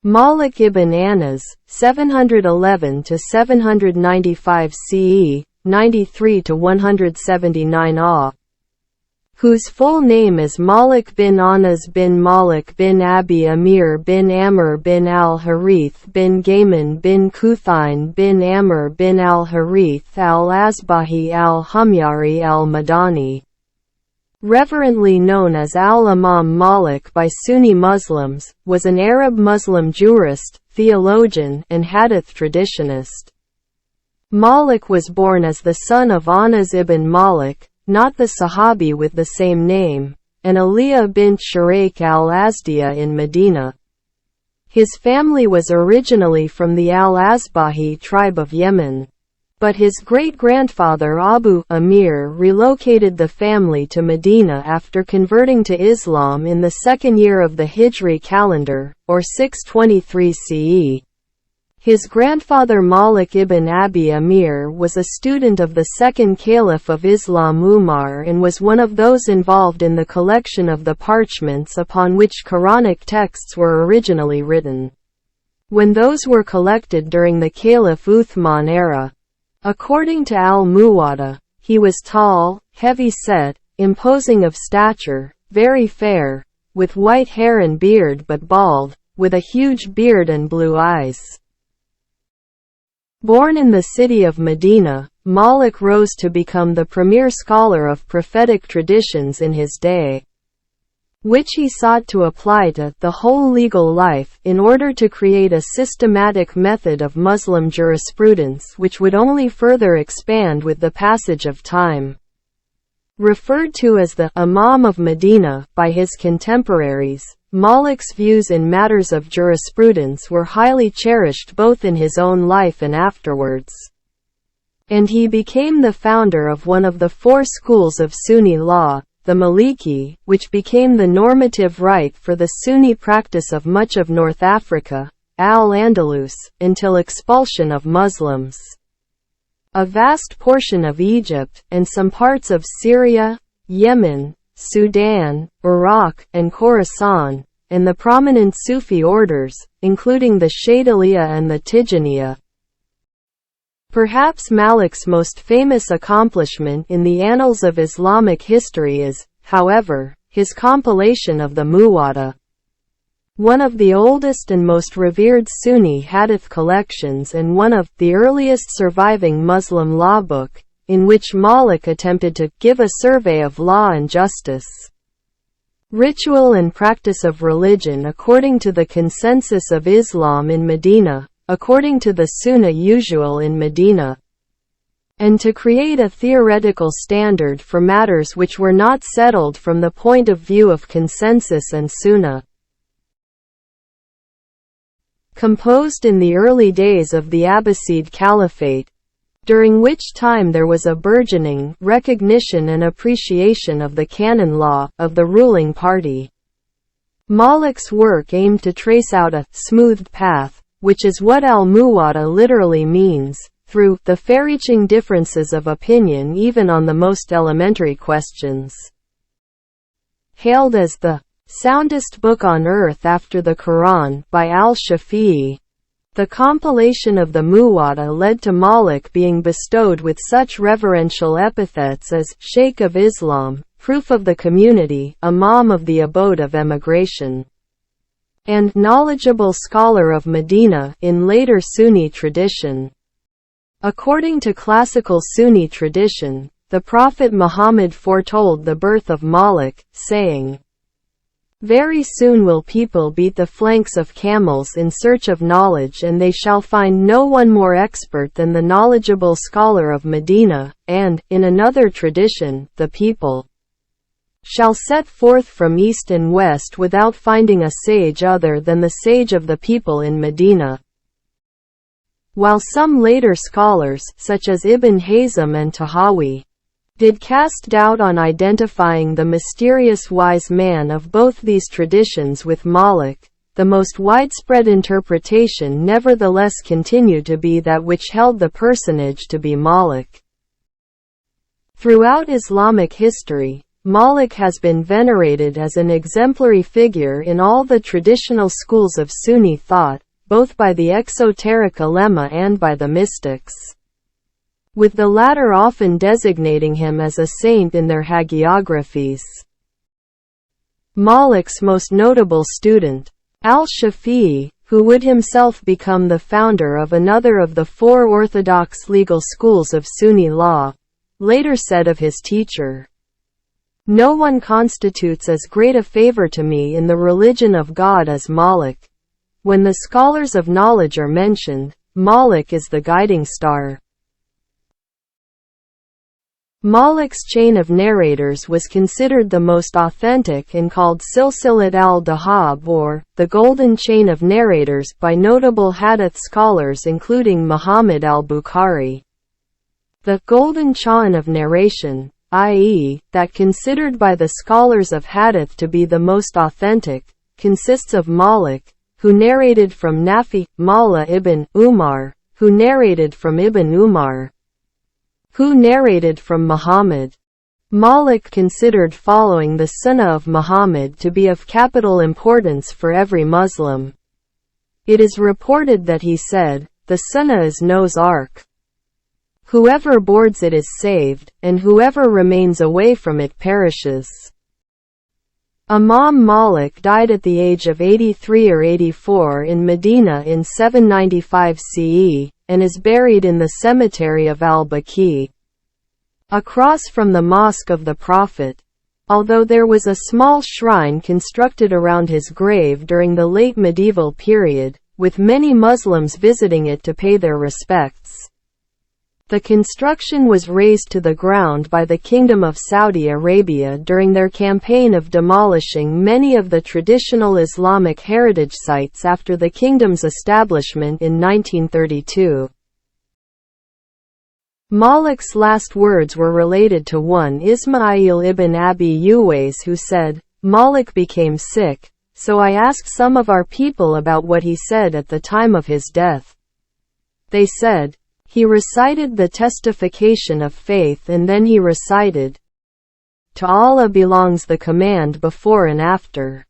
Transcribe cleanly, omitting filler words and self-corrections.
Malik ibn Anas, 711–795 CE, 93–179 AH, whose full name is Malik bin Anas bin Malik bin Abi Amir bin Amr bin al-Harith bin Gayman bin Kuthain bin Amr bin al-Harith al-Asbahi al-Humyari al-Madani, reverently known as al-Imam Malik by Sunni Muslims, was an Arab Muslim jurist, theologian, and hadith traditionist. Malik was born as the son of Anas ibn Malik, not the Sahabi with the same name, and Aliyah bint Shuraik al-Azdiya in Medina. His family was originally from the al-Asbahi tribe of Yemen, but his great-grandfather Abu Amir relocated the family to Medina after converting to Islam in the second year of the Hijri calendar, or 623 CE. His grandfather Malik ibn Abi Amir was a student of the second caliph of Islam Umar and was one of those involved in the collection of the parchments upon which Quranic texts were originally written, when those were collected during the Caliph Uthman era. According to al-Muwatta, he was tall, heavy-set, imposing of stature, very fair, with white hair and beard but bald, with a huge beard and blue eyes. Born in the city of Medina, Malik rose to become the premier scholar of prophetic traditions in his day, which he sought to apply to the whole legal life in order to create a systematic method of Muslim jurisprudence which would only further expand with the passage of time. Referred to as the Imam of Medina by his contemporaries, Malik's views in matters of jurisprudence were highly cherished both in his own life and afterwards, and he became the founder of one of the four schools of Sunni law, the Maliki, which became the normative right for the Sunni practice of much of North Africa, Al-Andalus, until expulsion of Muslims. A vast portion of Egypt, and some parts of Syria, Yemen, Sudan, Iraq, and Khorasan, and the prominent Sufi orders, including the Shadiliya and the Tijaniya. Perhaps Malik's most famous accomplishment in the annals of Islamic history is, however, his compilation of the Muwatta, one of the oldest and most revered Sunni hadith collections and one of the earliest surviving Muslim law book, in which Malik attempted to give a survey of law and justice, ritual and practice of religion according to the consensus of Islam in Medina, according to the Sunnah usual in Medina, and to create a theoretical standard for matters which were not settled from the point of view of consensus and Sunnah. Composed in the early days of the Abbasid Caliphate, during which time there was a burgeoning recognition and appreciation of the canon law of the ruling party, Malik's work aimed to trace out a smoothed path, which is what al-Muwatta literally means, through the far-reaching differences of opinion even on the most elementary questions. Hailed as the soundest book on earth after the Quran by al-Shafi'i, the compilation of the Muwatta led to Malik being bestowed with such reverential epithets as Sheikh of Islam, Proof of the Community, Imam of the Abode of Emigration, and Knowledgeable Scholar of Medina in later Sunni tradition. According to classical Sunni tradition, the Prophet Muhammad foretold the birth of Malik, saying, "Very soon will people beat the flanks of camels in search of knowledge, and they shall find no one more expert than the knowledgeable scholar of Medina," and, in another tradition, the people shall set forth from east and west without finding a sage other than the sage of the people in Medina. While some later scholars, such as Ibn Hazm and Tahawi, did cast doubt on identifying the mysterious wise man of both these traditions with Malik, the most widespread interpretation nevertheless continued to be that which held the personage to be Malik. Throughout Islamic history, Malik has been venerated as an exemplary figure in all the traditional schools of Sunni thought, both by the exoteric ulema and by the mystics, with the latter often designating him as a saint in their hagiographies. Malik's most notable student, al-Shafi'i, who would himself become the founder of another of the four orthodox legal schools of Sunni law, later said of his teacher, "No one constitutes as great a favor to me in the religion of God as Malik. When the scholars of knowledge are mentioned, Malik is the guiding star." Malik's chain of narrators was considered the most authentic and called Silsilat al-Dhahab, or the Golden Chain of Narrators, by notable hadith scholars including Muhammad al-Bukhari. The Golden Chain of Narration, i.e., that considered by the scholars of hadith to be the most authentic, consists of Malik, who narrated from Nafi, Mawla ibn Umar, who narrated from Ibn Umar, who narrated from Muhammad. Malik considered following the Sunnah of Muhammad to be of capital importance for every Muslim. It is reported that he said, "The Sunnah is Noah's Ark. Whoever boards it is saved, and whoever remains away from it perishes." Imam Malik died at the age of 83 or 84 in Medina in 795 CE, and is buried in the cemetery of al-Baqi, across from the Mosque of the Prophet, although there was a small shrine constructed around his grave during the late medieval period, with many Muslims visiting it to pay their respects. The construction was razed to the ground by the Kingdom of Saudi Arabia during their campaign of demolishing many of the traditional Islamic heritage sites after the kingdom's establishment in 1932. Malik's last words were related to one Ismail ibn Abi Uwais, who said, "Malik became sick, so I asked some of our people about what he said at the time of his death. They said, he recited the testification of faith, and then he recited, 'To Allah belongs the command before and after.'"